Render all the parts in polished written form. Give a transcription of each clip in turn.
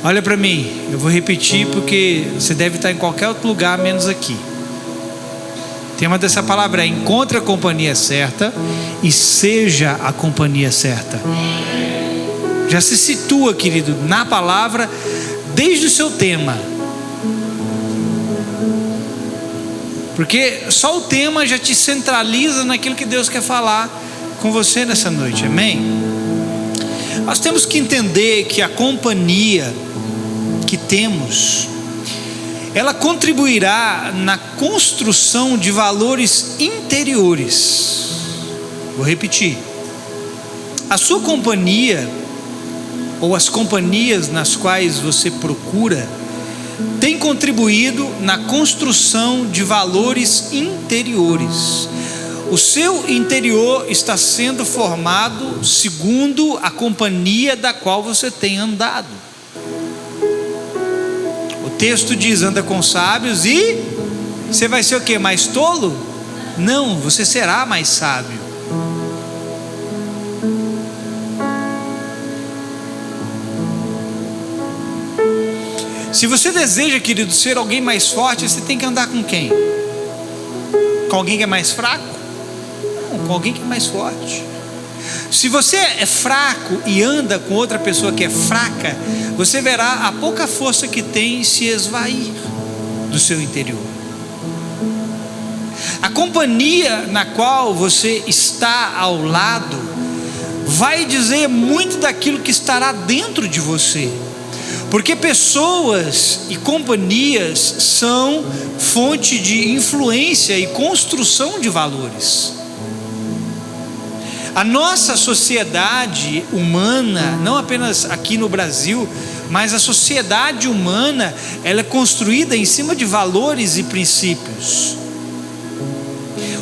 Olha para mim, eu vou repetir porque você deve estar em qualquer outro lugar menos aqui. O tema dessa palavra é: encontre a companhia certa e seja a companhia certa. Já se situa, querido, na palavra desde o seu tema, porque só o tema já te centraliza naquilo que Deus quer falar com você nessa noite, amém? Nós temos que entender que a companhia que temos, ela contribuirá na construção de valores interiores. Vou repetir: a sua companhia, ou as companhias nas quais você procura, tem contribuído na construção de valores interiores. O seu interior está sendo formado segundo a companhia da qual você tem andado. O texto diz: anda com sábios e você vai ser o quê? Mais tolo? Não, você será mais sábio. Se você deseja, querido, ser alguém mais forte, você tem que andar com quem? Com alguém que é mais fraco? Não, com alguém que é mais forte. Se você é fraco e anda com outra pessoa que é fraca, você verá a pouca força que tem se esvair do seu interior. A companhia na qual você está ao lado vai dizer muito daquilo que estará dentro de você, porque pessoas e companhias são fonte de influência e construção de valores. A nossa sociedade humana, não apenas aqui no Brasil, mas a sociedade humana, ela é construída em cima de valores e princípios,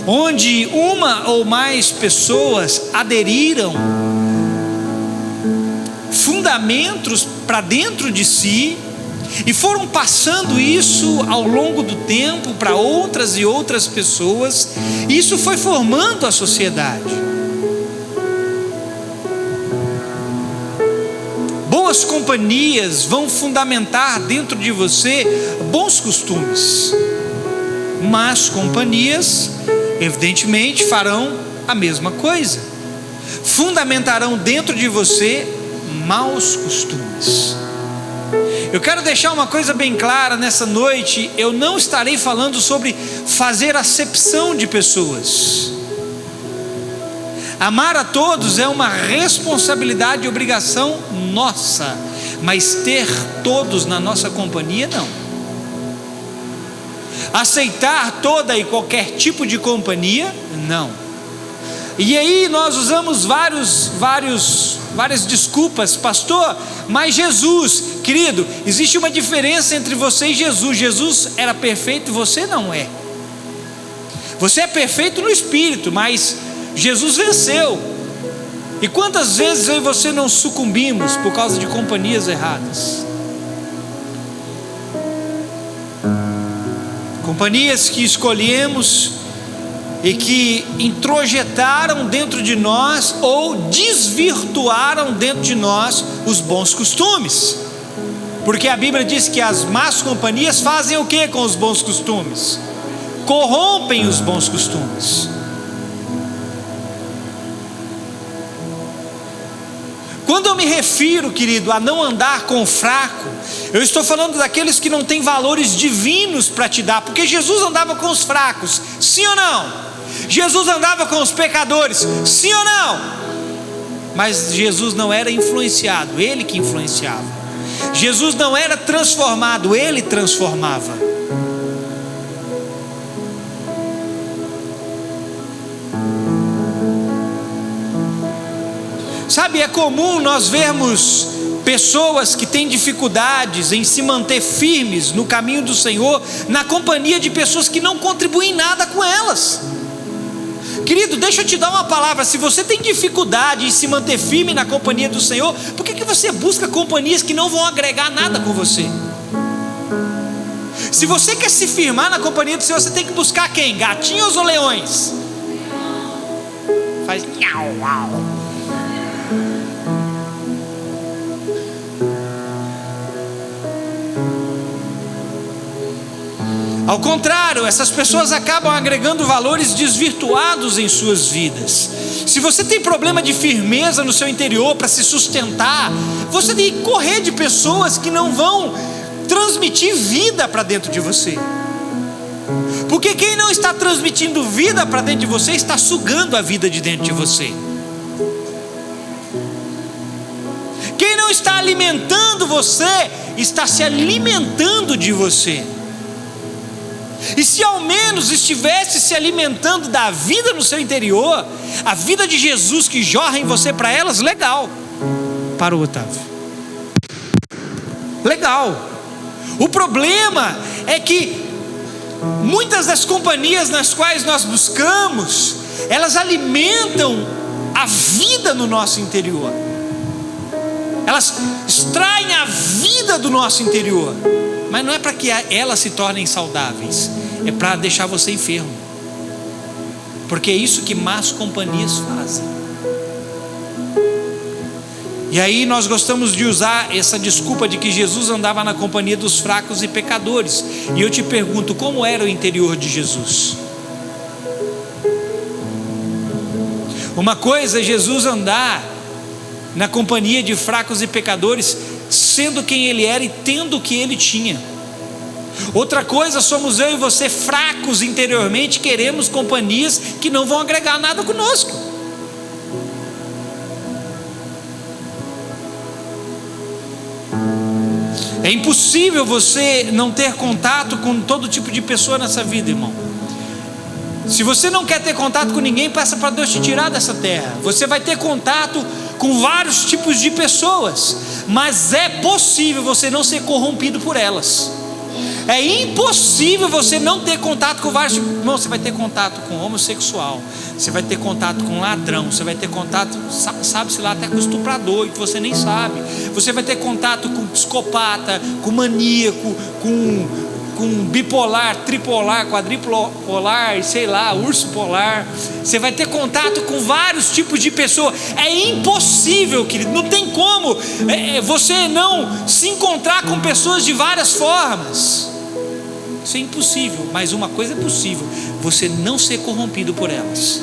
onde uma ou mais pessoas aderiram fundamentos para dentro de si e foram passando isso ao longo do tempo para outras e outras pessoas, e isso foi formando a sociedade. Boas companhias vão fundamentar dentro de você bons costumes. Más companhias, evidentemente, farão a mesma coisa. Fundamentarão dentro de você maus costumes. Eu quero deixar uma coisa bem clara nessa noite: eu não estarei falando sobre fazer acepção de pessoas. Amar a todos é uma responsabilidade e obrigação nossa, mas ter todos na nossa companhia, não. Aceitar toda e qualquer tipo de companhia, não. E aí nós usamos várias desculpas: pastor, mas Jesus, querido, existe uma diferença entre você e Jesus. Jesus era perfeito e você não é. Você é perfeito no espírito, mas Jesus venceu. E quantas vezes eu e você não sucumbimos por causa de companhias erradas? Companhias que escolhemos e que introjetaram dentro de nós ou desvirtuaram dentro de nós os bons costumes. Porque a Bíblia diz que as más companhias fazem o que com os bons costumes? Corrompem os bons costumes. Quando eu me refiro, querido, a não andar com o fraco, eu estou falando daqueles que não têm valores divinos para te dar, porque Jesus andava com os fracos, sim ou não? Jesus andava com os pecadores, sim ou não? Mas Jesus não era influenciado, Ele que influenciava. Jesus não era transformado, Ele transformava. Sabe, é comum nós vermos pessoas que têm dificuldades em se manter firmes no caminho do Senhor, na companhia de pessoas que não contribuem nada com elas. Querido, deixa eu te dar uma palavra: se você tem dificuldade em se manter firme na companhia do Senhor, por que você busca companhias que não vão agregar nada com você? Se você quer se firmar na companhia do Senhor, você tem que buscar quem? Gatinhos ou leões? Faz nhau, nhau. Ao contrário, essas pessoas acabam agregando valores desvirtuados em suas vidas. Se você tem problema de firmeza no seu interior para se sustentar, você tem que correr de pessoas que não vão transmitir vida para dentro de você. Porque quem não está transmitindo vida para dentro de você, está sugando a vida de dentro de você. Quem não está alimentando você, está se alimentando de você. E se ao menos estivesse se alimentando da vida no seu interior, a vida de Jesus que jorra em você para elas, legal. Parou, Otávio. Legal. O problema é que muitas das companhias nas quais nós buscamos, elas alimentam a vida no nosso interior. Elas extraem a vida do nosso interior. Mas não é para que elas se tornem saudáveis, é para deixar você enfermo. Porque é isso que más companhias fazem. E aí nós gostamos de usar essa desculpa de que Jesus andava na companhia dos fracos e pecadores. E eu te pergunto, como era o interior de Jesus? Uma coisa é Jesus andar na companhia de fracos e pecadores, sendo quem ele era e tendo o que ele tinha. Outra coisa, somos eu e você fracos interiormente, queremos companhias que não vão agregar nada conosco. É impossível você não ter contato com todo tipo de pessoa nessa vida, irmão. Se você não quer ter contato com ninguém, peça para Deus te tirar dessa terra. Você vai ter contato com vários tipos de pessoas, mas é possível você não ser corrompido por elas. É impossível você não ter contato com vários tipos. Irmão, você vai ter contato com homossexual, você vai ter contato com ladrão, você vai ter contato, sabe-se lá, até com estuprador, que você nem sabe. Você vai ter contato com psicopata, com maníaco, com bipolar, tripolar, quadripolar, sei lá, urso polar. Você vai ter contato com vários tipos de pessoas. É impossível, querido, não tem como você não se encontrar com pessoas de várias formas. Isso é impossível, mas uma coisa é possível: você não ser corrompido por elas.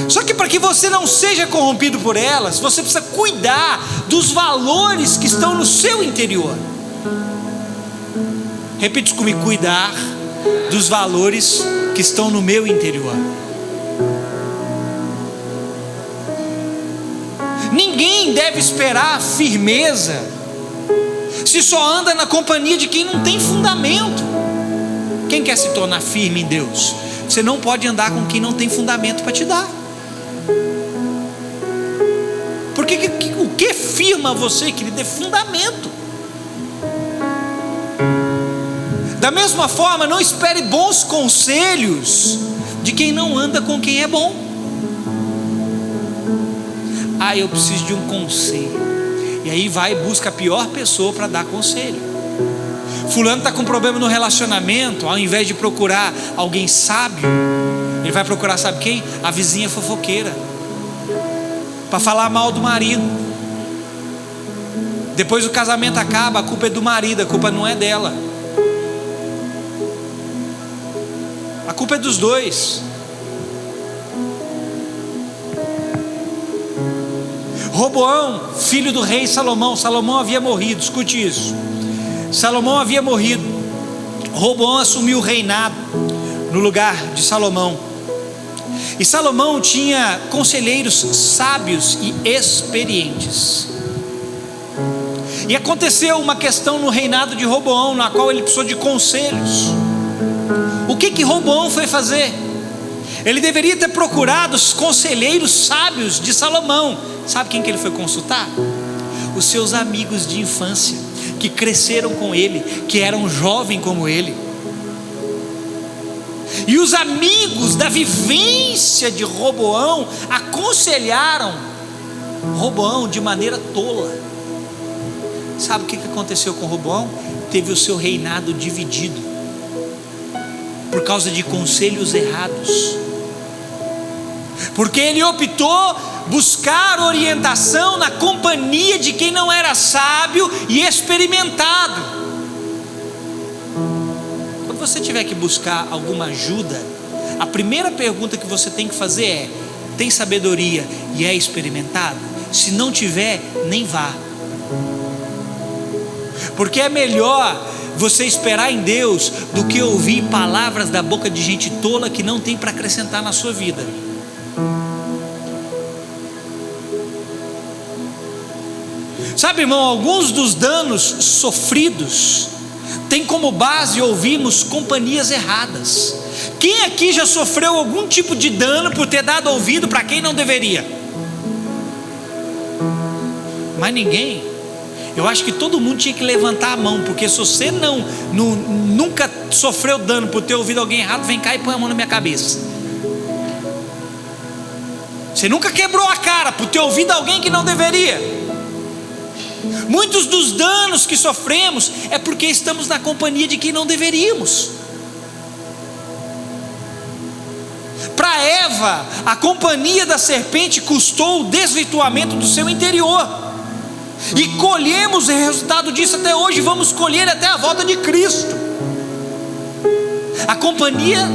Só que para que você não seja corrompido por elas, você precisa cuidar dos valores que estão no seu interior. Repete comigo: cuidar dos valores que estão no meu interior. Ninguém deve esperar firmeza se só anda na companhia de quem não tem fundamento. Quem quer se tornar firme em Deus, você não pode andar com quem não tem fundamento para te dar. Porque o que firma você, querido, é fundamento. Da mesma forma, não espere bons conselhos de quem não anda com quem é bom. Ah, eu preciso de um conselho. E aí vai e busca a pior pessoa para dar conselho. Fulano está com problema no relacionamento, ao invés de procurar alguém sábio, ele vai procurar, sabe quem? A vizinha fofoqueira, para falar mal do marido. Depois o casamento acaba, a culpa é do marido, a culpa não é dela. A culpa é dos dois. Roboão, filho do rei Salomão. Salomão havia morrido, escute isso. Salomão havia morrido. Roboão assumiu o reinado no lugar de Salomão. E Salomão tinha conselheiros sábios e experientes. E aconteceu uma questão no reinado de Roboão, na qual ele precisou de conselhos. O que Roboão foi fazer? Ele deveria ter procurado os conselheiros sábios de Salomão. Sabe quem que ele foi consultar? Os seus amigos de infância, que cresceram com ele, que eram jovens como ele. E os amigos da vivência de Roboão aconselharam Roboão de maneira tola. Sabe o que aconteceu com Roboão? Teve o seu reinado dividido por causa de conselhos errados. Porque ele optou buscar orientação na companhia de quem não era sábio e experimentado. você tiver que buscar alguma ajuda, a primeira pergunta que você tem que fazer é: tem sabedoria e é experimentado? Se não tiver, nem vá. Porque é melhor você esperar em Deus do que ouvir palavras da boca de gente tola que não tem para acrescentar na sua vida. Sabe, irmão, alguns dos danos sofridos tem como base ouvirmos companhias erradas. Quem aqui já sofreu algum tipo de dano por ter dado ouvido para quem não deveria? Mas ninguém. Eu acho que todo mundo tinha que levantar a mão, porque se você nunca sofreu dano por ter ouvido alguém errado, vem cá e põe a mão na minha cabeça. Você nunca quebrou a cara por ter ouvido alguém que não deveria. Muitos dos danos que sofremos é porque estamos na companhia de quem não deveríamos. Para Eva, a companhia da serpente custou o desvirtuamento do seu interior, e colhemos o resultado disso até hoje. Vamos colher até a volta de Cristo. A companhia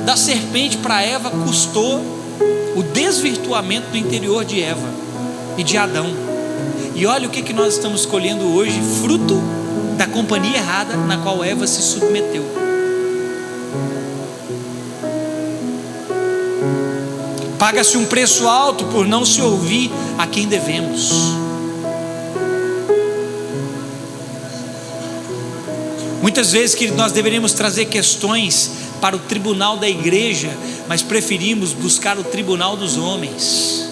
da serpente para Eva custou o desvirtuamento do interior de Eva e de Adão. E olha o que nós estamos colhendo hoje, fruto da companhia errada na qual Eva se submeteu. Paga-se um preço alto por não se ouvir a quem devemos. Muitas vezes que nós deveríamos trazer questões para o tribunal da igreja, mas preferimos buscar o tribunal dos homens.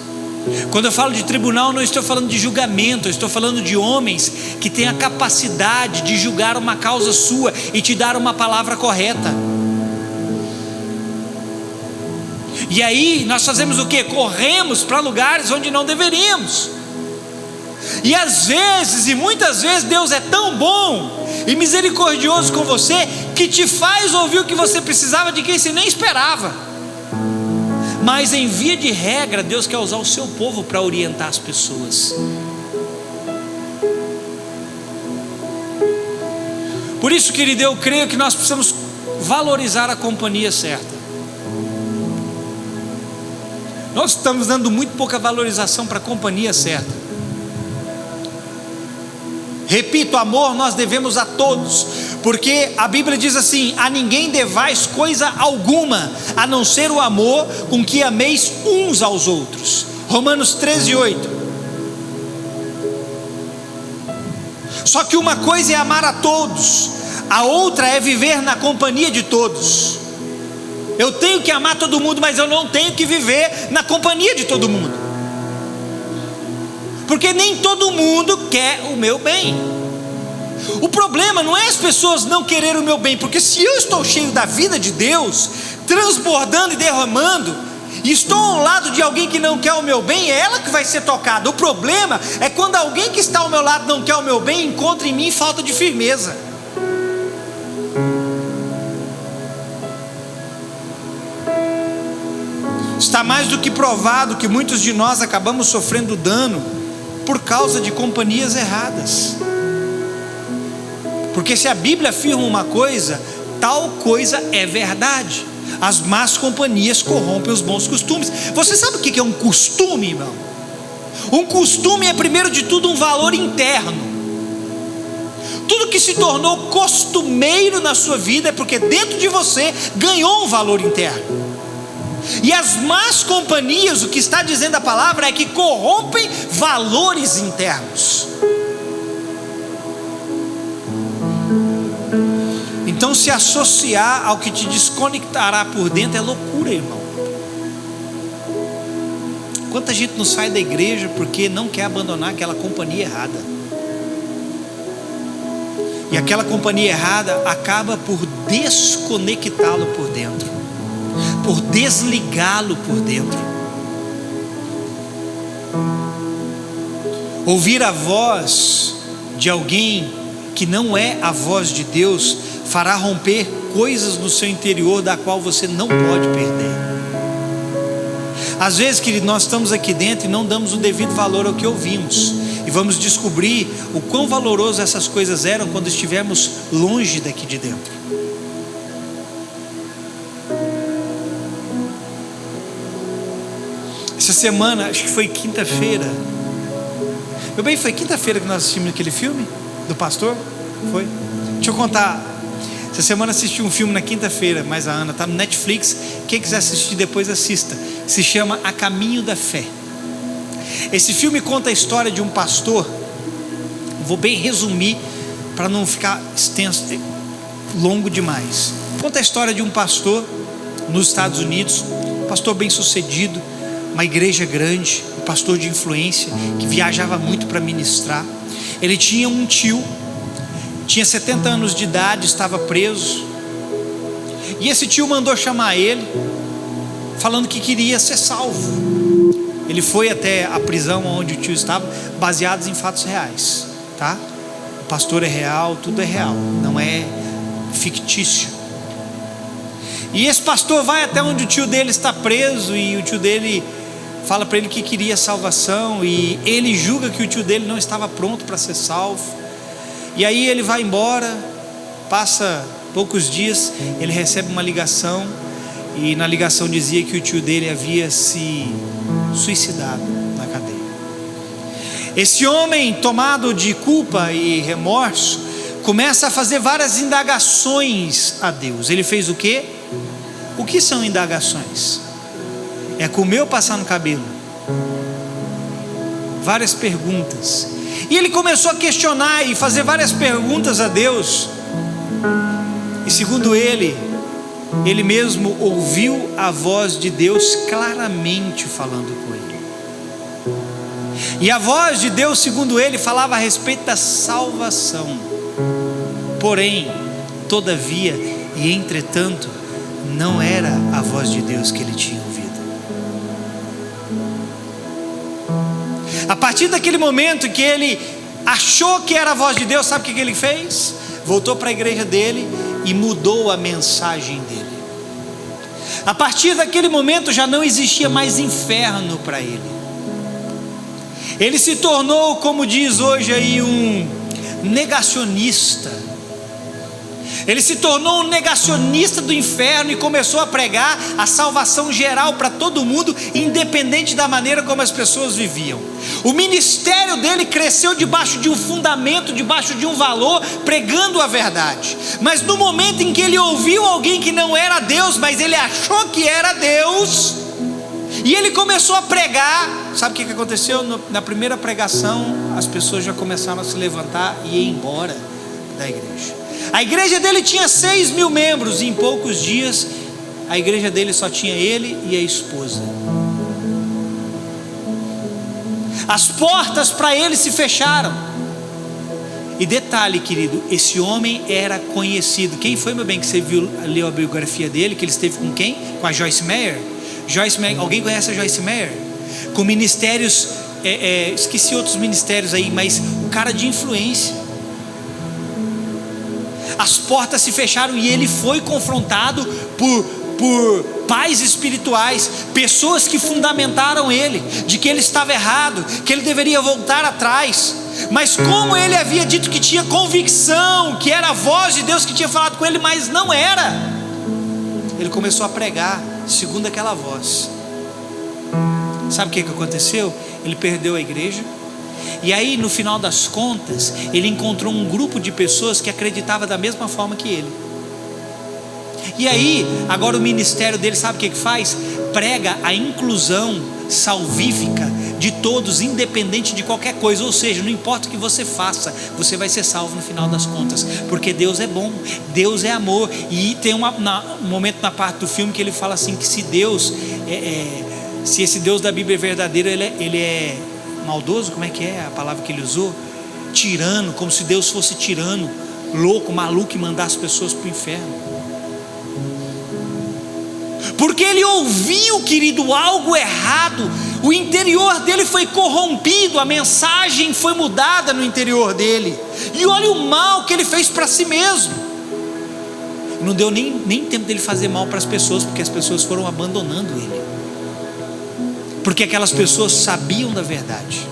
Quando eu falo de tribunal, não estou falando de julgamento, eu estou falando de homens que têm a capacidade de julgar uma causa sua e te dar uma palavra correta. E aí nós fazemos o quê? Corremos para lugares onde não deveríamos. E às vezes, e muitas vezes, Deus é tão bom e misericordioso com você, que te faz ouvir o que você precisava de quem você nem esperava. Mas em via de regra, Deus quer usar o seu povo para orientar as pessoas. Por isso, querido, eu creio que nós precisamos valorizar a companhia certa. Nós estamos dando muito pouca valorização para a companhia certa. Repito, amor nós devemos a todos, porque a Bíblia diz assim: a ninguém devais coisa alguma, a não ser o amor com que ameis uns aos outros. Romanos 13:8. Só que uma coisa é amar a todos, a outra é viver na companhia de todos. Eu tenho que amar todo mundo, mas eu não tenho que viver na companhia de todo mundo, porque nem todo mundo quer o meu bem. O problema não é as pessoas não quererem o meu bem, porque se eu estou cheio da vida de Deus, transbordando e derramando, e estou ao lado de alguém que não quer o meu bem, é ela que vai ser tocada. O problema é quando alguém que está ao meu lado não quer o meu bem, encontra em mim falta de firmeza. Está mais do que provado que muitos de nós acabamos sofrendo dano por causa de companhias erradas. Porque se a Bíblia afirma uma coisa, tal coisa é verdade. As más companhias corrompem os bons costumes. Você sabe o que é um costume, irmão? Um costume é, primeiro de tudo, um valor interno. Tudo que se tornou costumeiro na sua vida é porque dentro de você ganhou um valor interno. E as más companhias, o que está dizendo a palavra é que corrompem valores internos. Então se associar ao que te desconectará por dentro é loucura, irmão. Quanta gente não sai da igreja porque não quer abandonar aquela companhia errada. E aquela companhia errada acaba por desconectá-lo por dentro, por desligá-lo por dentro. Ouvir a voz de alguém que não é a voz de Deus fará romper coisas no seu interior da qual você não pode perder. Às vezes, querido, nós estamos aqui dentro e não damos o devido valor ao que ouvimos, e vamos descobrir o quão valoroso essas coisas eram quando estivermos longe daqui de dentro. Essa semana, acho que foi quinta-feira. Meu bem, foi quinta-feira que nós assistimos aquele filme do pastor? Foi? Deixa eu contar. Essa semana assisti um filme na quinta-feira, mas a Ana está no Netflix. Quem quiser assistir depois, assista. Se chama A Caminho da Fé. Esse filme conta a história de um pastor. Vou bem resumir para não ficar extenso, longo demais. Conta a história de um pastor nos Estados Unidos, um pastor bem sucedido, uma igreja grande, um pastor de influência, que viajava muito para ministrar. Ele tinha um tio, tinha 70 anos de idade, estava preso, e esse tio mandou chamar ele, falando que queria ser salvo. Ele foi até a prisão onde o tio estava, baseados em fatos reais, tá? O pastor é real, tudo é real, não é fictício. E esse pastor vai até onde o tio dele está preso, e o tio dele fala para ele que queria salvação, e ele julga que o tio dele não estava pronto para ser salvo. E aí ele vai embora, passa poucos dias, ele recebe uma ligação, e na ligação dizia que o tio dele havia se suicidado na cadeia. Esse homem, tomado de culpa e remorso, começa a fazer várias indagações a Deus. Ele fez o quê? O que são indagações? É comer ou passar no cabelo? Várias perguntas. E ele começou a questionar e fazer várias perguntas a Deus. E segundo ele mesmo ouviu a voz de Deus claramente falando com ele. E a voz de Deus, segundo ele, falava a respeito da salvação. Porém, todavia e entretanto, não era a voz de Deus que ele tinha ouvido. A partir daquele momento que ele achou que era a voz de Deus, sabe o que ele fez? Voltou para a igreja dele e mudou a mensagem dele. A partir daquele momento já não existia mais inferno para ele. Ele se tornou, como diz hoje aí, um negacionista. Ele se tornou um negacionista do inferno e começou a pregar a salvação geral para todo mundo, independente da maneira como as pessoas viviam. O ministério dele cresceu debaixo de um fundamento, debaixo de um valor, pregando a verdade. Mas no momento em que ele ouviu alguém que não era Deus, mas ele achou que era Deus, e ele começou a pregar, sabe o que aconteceu? Na primeira pregação, as pessoas já começaram a se levantar e ir embora da igreja. A igreja dele tinha 6.000 membros, e em poucos dias a igreja dele só tinha ele e a esposa. As portas para ele se fecharam. E detalhe, querido, esse homem era conhecido. Quem foi, meu bem, que você viu, leu a biografia dele, que ele esteve com quem? Com a Joyce Meyer? Joyce Meyer, alguém conhece a Joyce Meyer? Com ministérios, esqueci outros ministérios aí, mas um cara de influência. As portas se fecharam e ele foi confrontado por pais espirituais, pessoas que fundamentaram ele, de que ele estava errado, que ele deveria voltar atrás. Mas como ele havia dito que tinha convicção, que era a voz de Deus que tinha falado com ele, mas não era, ele começou a pregar segundo aquela voz. Sabe o que aconteceu? Ele perdeu a igreja. E aí, no final das contas, ele encontrou um grupo de pessoas que acreditava da mesma forma que ele. E aí, agora o ministério dele, sabe o que faz? Prega a inclusão salvífica de todos, independente de qualquer coisa. Ou seja, não importa o que você faça, você vai ser salvo no final das contas, porque Deus é bom, Deus é amor. E tem um momento na parte do filme que ele fala assim, que se Deus se esse Deus da Bíblia é verdadeiro, ele é maldoso, como é que é a palavra que ele usou? Tirano, como se Deus fosse tirano, louco, maluco, e mandar as pessoas para o inferno. Porque ele ouviu, querido, algo errado. O interior dele foi corrompido, a mensagem foi mudada no interior dele. E olha o mal que ele fez para si mesmo. Não deu nem tempo dele fazer mal para as pessoas, porque as pessoas foram abandonando ele, porque aquelas pessoas sabiam da verdade.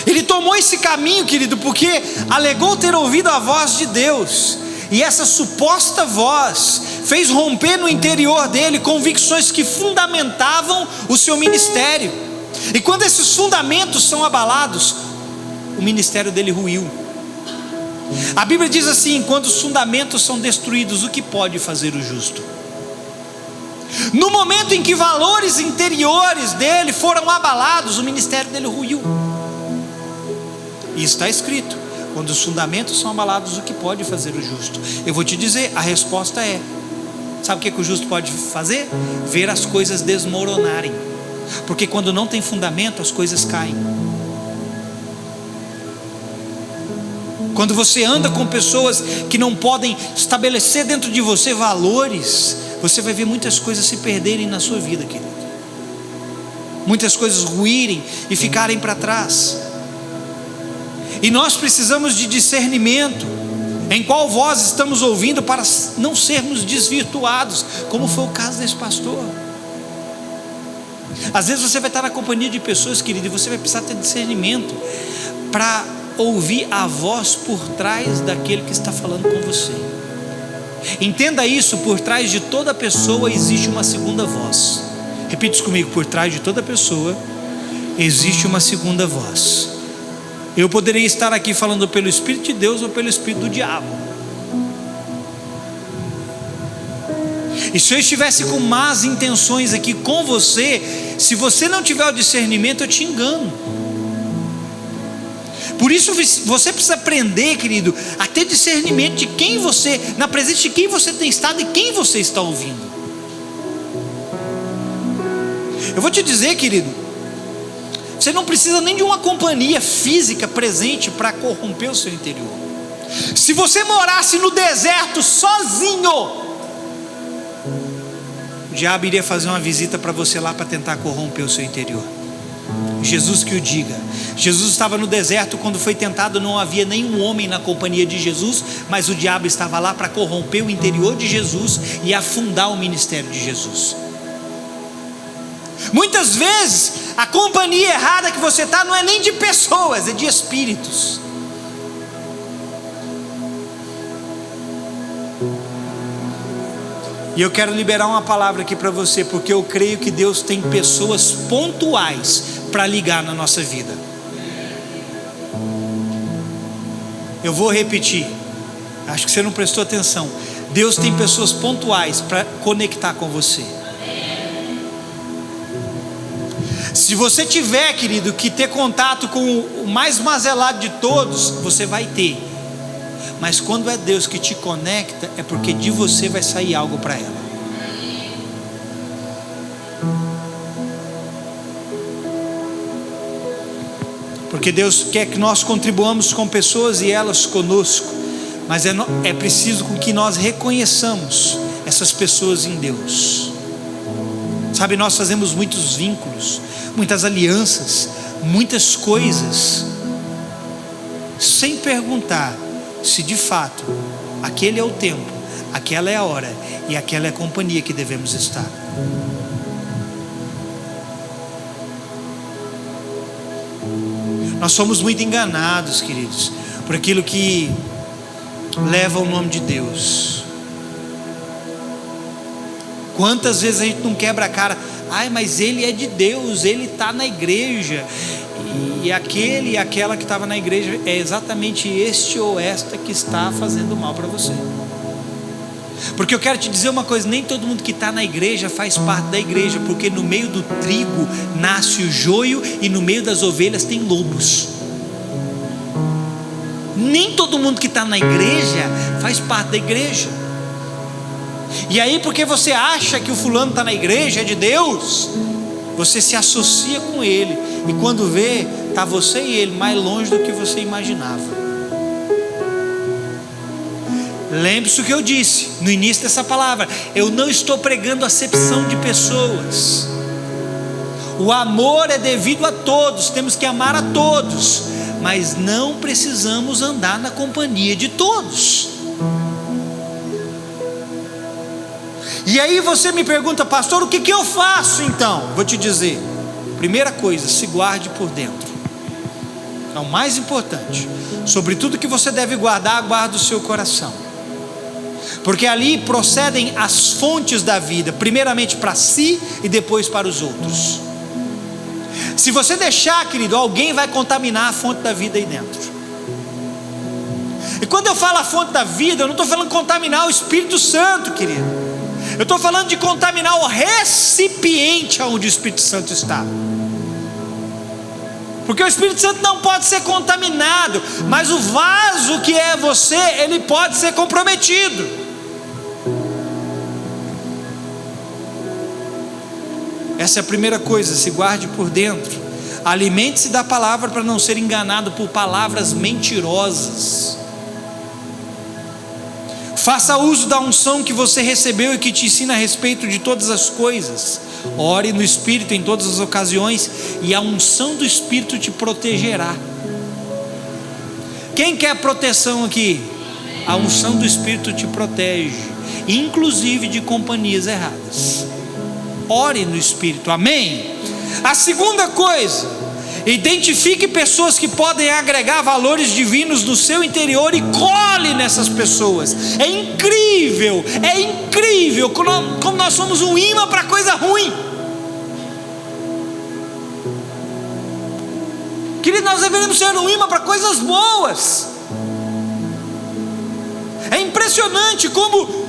Ele tomou esse caminho, querido, porque alegou ter ouvido a voz de Deus. E essa suposta voz fez romper no interior dele convicções que fundamentavam o seu ministério. E quando esses fundamentos são abalados, o ministério dele ruiu. A Bíblia diz assim: quando os fundamentos são destruídos, o que pode fazer o justo? No momento em que valores interiores dele foram abalados, o ministério dele ruiu. E está escrito: quando os fundamentos são abalados, o que pode fazer o justo? Eu vou te dizer, a resposta é: sabe o que o justo pode fazer? Ver as coisas desmoronarem. Porque quando não tem fundamento, as coisas caem. Quando você anda com pessoas que não podem estabelecer dentro de você valores, você vai ver muitas coisas se perderem na sua vida, querido. Muitas coisas ruírem e ficarem para trás. E nós precisamos de discernimento em qual voz estamos ouvindo, para não sermos desvirtuados, como foi o caso desse pastor. Às vezes você vai estar na companhia de pessoas, querido, e você vai precisar ter discernimento para ouvir a voz por trás daquele que está falando com você. Entenda isso: por trás de toda pessoa existe uma segunda voz. Repita isso comigo: por trás de toda pessoa existe uma segunda voz. Eu poderia estar aqui falando pelo Espírito de Deus ou pelo Espírito do diabo. E se eu estivesse com más intenções aqui com você, se você não tiver o discernimento, eu te engano. Por isso você precisa aprender, querido, a ter discernimento de quem você, na presença de quem você tem estado e quem você está ouvindo. Eu vou te dizer, querido, você não precisa nem de uma companhia física presente para corromper o seu interior. Se você morasse no deserto sozinho, o diabo iria fazer uma visita para você lá para tentar corromper o seu interior. Jesus que o diga. Jesus estava no deserto quando foi tentado, não havia nenhum homem na companhia de Jesus, mas o diabo estava lá para corromper o interior de Jesus e afundar o ministério de Jesus. Muitas vezes a companhia errada que você está não é nem de pessoas, é de espíritos. E eu quero liberar uma palavra aqui para você, porque eu creio que Deus tem pessoas pontuais para ligar na nossa vida. Eu vou repetir, acho que você não prestou atenção. Deus tem pessoas pontuais para conectar com você. Se você tiver, querido, que ter contato com o mais mazelado de todos, você vai ter. Mas quando é Deus que te conecta, é porque de você vai sair algo para ela. Porque Deus quer que nós contribuamos com pessoas e elas conosco. Mas é preciso que nós reconheçamos essas pessoas em Deus. Sabe, nós fazemos muitos vínculos, muitas alianças, muitas coisas, sem perguntar se de fato aquele é o tempo, aquela é a hora e aquela é a companhia que devemos estar. Nós somos muito enganados, queridos, por aquilo que leva o nome de Deus. Quantas vezes a gente não quebra a cara: ai, mas ele é de Deus, ele está na igreja. E aquele e aquela que estava na igreja é exatamente este ou esta que está fazendo mal para você. Porque eu quero te dizer uma coisa: nem todo mundo que está na igreja faz parte da igreja, porque no meio do trigo nasce o joio e no meio das ovelhas tem lobos. Nem todo mundo que está na igreja faz parte da igreja. E aí, porque você acha que o fulano está na igreja, é de Deus, você se associa com ele, e quando vê, está você e ele mais longe do que você imaginava. Lembre-se o que eu disse no início dessa palavra: eu não estou pregando acepção de pessoas. O amor é devido a todos, temos que amar a todos, mas não precisamos andar na companhia de todos. E aí você me pergunta: pastor, o que eu faço então? Vou te dizer: primeira coisa, se guarde por dentro. É o mais importante. Sobre tudo que você deve guardar, guarda o seu coração. porque ali procedem as fontes da vida, primeiramente para si e depois para os outros. Se você deixar, querido, alguém vai contaminar a fonte da vida aí dentro. E quando eu falo a fonte da vida, eu não estou falando contaminar o Espírito Santo, querido. Eu estou falando de contaminar o recipiente onde o Espírito Santo está. Porque o Espírito Santo não pode ser contaminado, mas o vaso que é você, ele pode ser comprometido. Essa é a primeira coisa, se guarde por dentro. Alimente-se da palavra para não ser enganado por palavras mentirosas. Faça uso da unção que você recebeu e que te ensina a respeito de todas as coisas. Ore no Espírito em todas as ocasiões, e a unção do Espírito te protegerá. Quem quer proteção aqui? A unção do Espírito te protege, inclusive de companhias erradas. Ore no Espírito, amém? A segunda coisa, identifique pessoas que podem agregar valores divinos no seu interior e cole nessas pessoas. É incrível como nós somos um imã para coisa ruim. Querido, nós deveríamos ser um imã para coisas boas. É impressionante como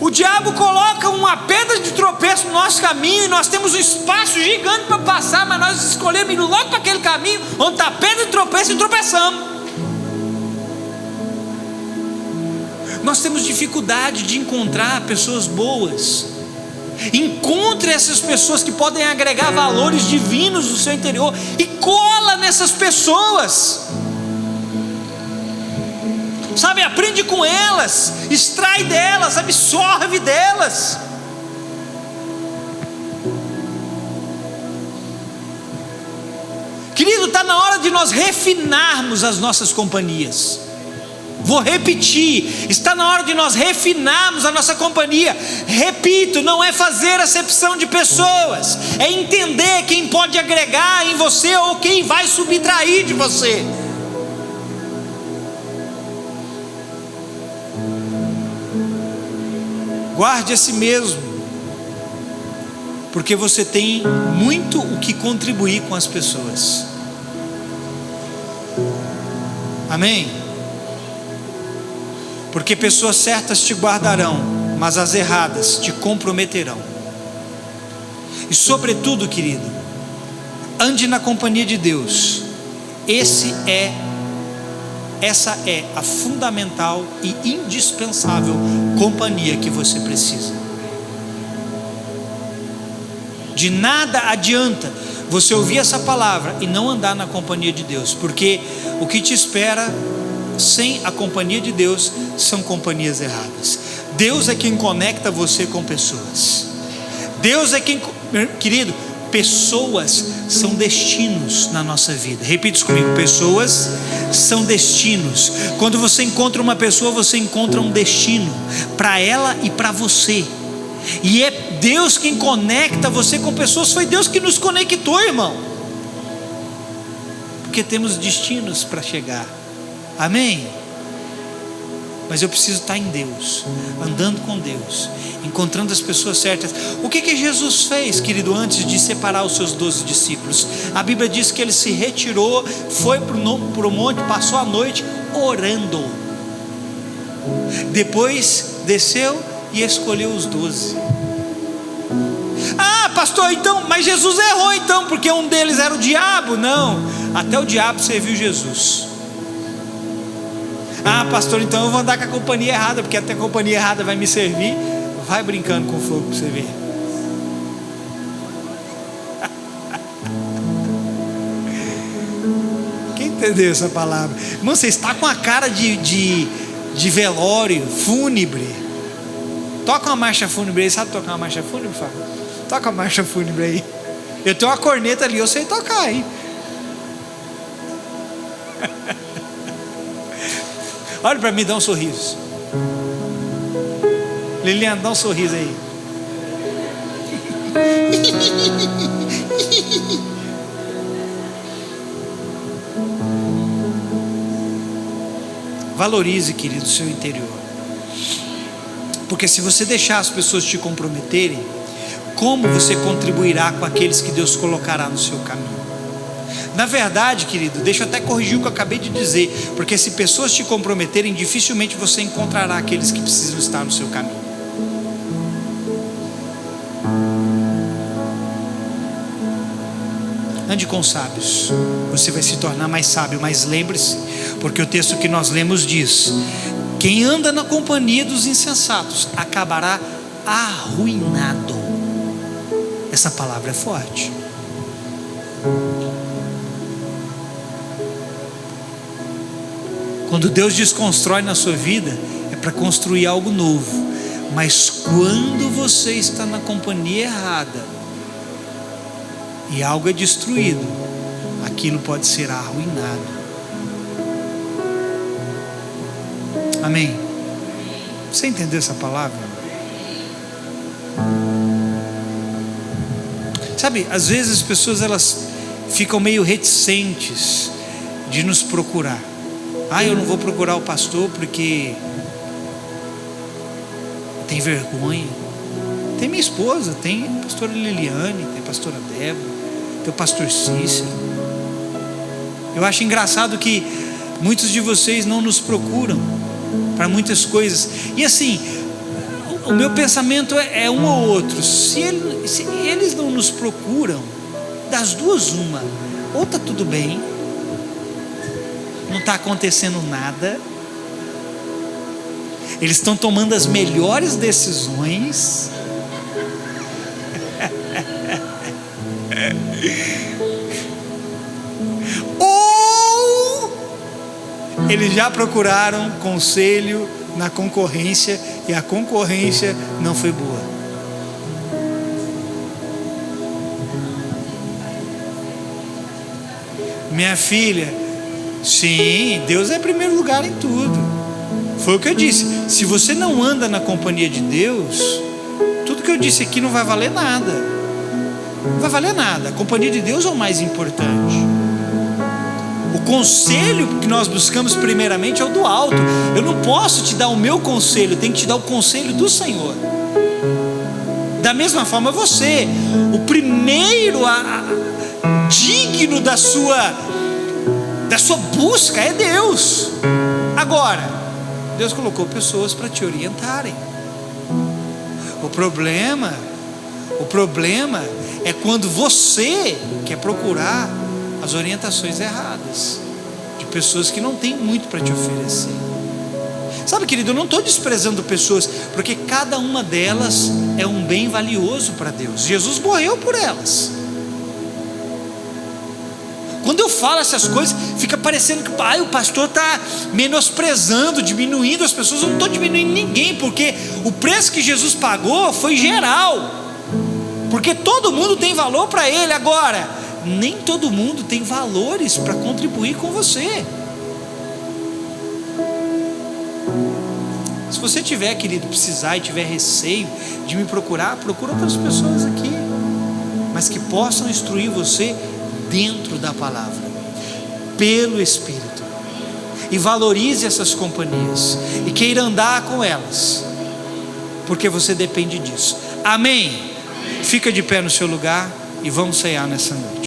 o diabo coloca uma pedra de tropeço no nosso caminho, e nós temos um espaço gigante para passar, mas nós escolhemos ir logo para aquele caminho onde está a pedra de tropeço e tropeçamos. Nós temos dificuldade de encontrar pessoas boas. Encontre essas pessoas que podem agregar valores divinos no seu interior e cola nessas pessoas. Sabe, aprende com elas, extrai delas, absorve delas. Querido, está na hora de nós refinarmos as nossas companhias. Vou repetir, está na hora de nós refinarmos a nossa companhia. Repito, não é fazer acepção de pessoas, é entender quem pode agregar em você ou quem vai subtrair de você. Guarde a si mesmo, porque você tem muito o que contribuir com as pessoas. Amém? Porque pessoas certas te guardarão, mas as erradas te comprometerão. E sobretudo, querido, ande na companhia de Deus. Essa é a fundamental e indispensável companhia que você precisa. De nada adianta você ouvir essa palavra e não andar na companhia de Deus, porque o que te espera sem a companhia de Deus são companhias erradas. Deus é quem conecta você com pessoas. Deus é quem, querido, pessoas são destinos na nossa vida. Repita isso comigo: pessoas são destinos. Quando você encontra uma pessoa, você encontra um destino para ela e para você. E é Deus quem conecta você com pessoas. Foi Deus que nos conectou, irmão, porque temos destinos para chegar. Amém? Mas eu preciso estar em Deus, andando com Deus, encontrando as pessoas certas. O que Jesus fez, querido, antes de separar os seus 12 discípulos? A Bíblia diz que ele se retirou, foi para o monte, passou a noite orando. Depois desceu e escolheu os 12. Ah, pastor, então, mas Jesus errou então, porque um deles era o diabo? Não, até o diabo serviu Jesus. Ah, pastor, então eu vou andar com a companhia errada, porque até a companhia errada vai me servir. Vai brincando com fogo para você ver. Quem entendeu essa palavra? Irmão, você está com a cara de velório, fúnebre. Toca uma marcha fúnebre aí. Sabe tocar uma marcha fúnebre, Fábio? Toca uma marcha fúnebre aí. Eu tenho uma corneta ali, eu sei tocar, hein? Olha para mim, dá um sorriso. Liliana, dá um sorriso aí. Valorize, querido, o seu interior. Porque se você deixar as pessoas te comprometerem, como você contribuirá com aqueles que Deus colocará no seu caminho? Na verdade, querido, deixa eu até corrigir o que eu acabei de dizer, porque se pessoas te comprometerem, dificilmente você encontrará aqueles que precisam estar no seu caminho. Ande com sábios, você vai se tornar mais sábio. Mas lembre-se, porque o texto que nós lemos diz: quem anda na companhia dos insensatos acabará arruinado. Essa palavra é forte. Quando Deus desconstrói na sua vida, é para construir algo novo. Mas quando você está na companhia errada e algo é destruído, aquilo pode ser arruinado. Amém? Você entendeu essa palavra? Sabe, às vezes as pessoas elas ficam meio reticentes de nos procurar. Eu não vou procurar o pastor porque tem vergonha. Tem minha esposa, tem a pastora Liliane, tem a pastora Débora, tem o pastor Cícero. Eu acho engraçado que muitos de vocês não nos procuram para muitas coisas. E assim, o meu pensamento é um ou outro. Se eles não nos procuram, das duas uma: ou está tudo bem, não está acontecendo nada, eles estão tomando as melhores decisões, ou eles já procuraram conselho na concorrência e a concorrência não foi boa. Minha filha, sim, Deus é primeiro lugar em tudo. Foi o que eu disse. Se você não anda na companhia de Deus, tudo que eu disse aqui não vai valer nada. Não vai valer nada. A companhia de Deus é o mais importante. O conselho que nós buscamos primeiramente é o do alto. Eu não posso te dar o meu conselho, eu tenho que te dar o conselho do Senhor. Da mesma forma você, o primeiro digno da sua busca é Deus. Agora, Deus colocou pessoas para te orientarem. O problema é quando você quer procurar as orientações erradas de pessoas que não têm muito para te oferecer. Sabe, querido, eu não estou desprezando pessoas, porque cada uma delas é um bem valioso para Deus. Jesus morreu por elas. Quando eu falo essas coisas, fica parecendo que o pastor está menosprezando, diminuindo as pessoas. Eu não estou diminuindo ninguém, porque o preço que Jesus pagou foi geral, porque todo mundo tem valor para Ele. Agora, nem todo mundo tem valores para contribuir com você. Se você tiver, querido, precisar e tiver receio de me procurar, procura outras pessoas aqui, mas que possam instruir você dentro da palavra, pelo Espírito, e valorize essas companhias e queira andar com elas, porque você depende disso. Amém? Fica de pé no seu lugar e vamos ceiar nessa noite.